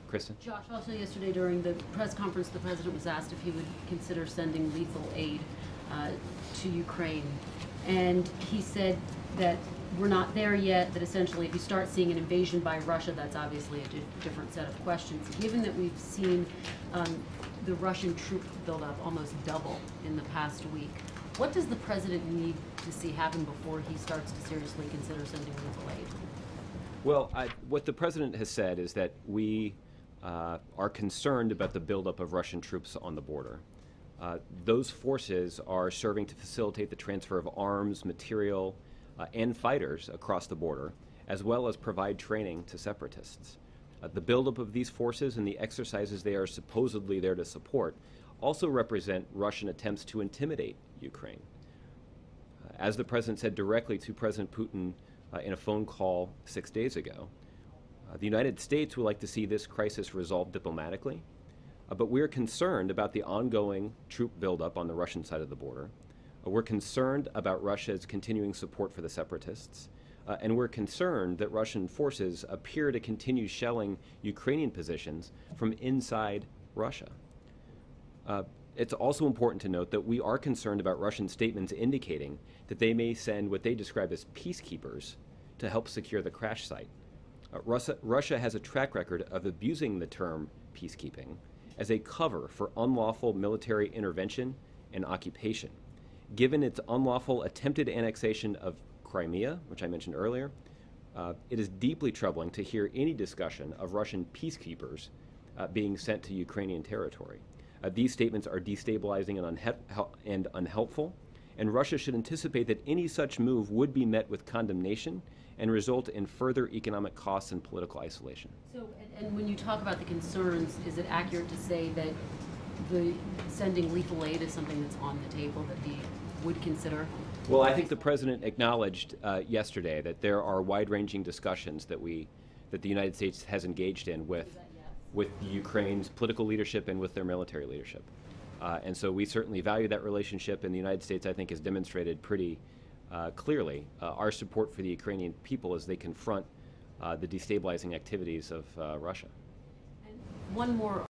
Kristen? Josh, also yesterday during the press conference, the president was asked if he would consider sending lethal aid to Ukraine. And he said that we're not there yet, that essentially if you start seeing an invasion by Russia, that's obviously a different set of questions. Given that we've seen the Russian troop buildup almost double in the past week, what does the president need to see happen before he starts to seriously consider sending lethal aid? Well, what the president has said is that we are concerned about the buildup of Russian troops on the border. Those forces are serving to facilitate the transfer of arms, material, and fighters across the border, as well as provide training to separatists. The buildup of these forces and the exercises they are supposedly there to support also represent Russian attempts to intimidate Ukraine. As the president said directly to President Putin in a phone call 6 days ago, the United States would like to see this crisis resolved diplomatically, but we're concerned about the ongoing troop buildup on the Russian side of the border. We're concerned about Russia's continuing support for the separatists, and we're concerned that Russian forces appear to continue shelling Ukrainian positions from inside Russia. It's also important to note that we are concerned about Russian statements indicating that they may send what they describe as peacekeepers to help secure the crash site. Russia has a track record of abusing the term peacekeeping as a cover for unlawful military intervention and occupation. Given its unlawful attempted annexation of Crimea, which I mentioned earlier, it is deeply troubling to hear any discussion of Russian peacekeepers being sent to Ukrainian territory. These statements are destabilizing and unhelpful, and Russia should anticipate that any such move would be met with condemnation and result in further economic costs and political isolation. So, and when you talk about the concerns, is it accurate to say that the sending lethal aid is something that's on the table that he would consider? Well, I think the president acknowledged yesterday that there are wide-ranging discussions that the United States has engaged in with Ukraine's political leadership and with their military leadership. And so we certainly value that relationship, and the United States, I think, has demonstrated pretty clearly our support for the Ukrainian people as they confront the destabilizing activities of Russia. And one more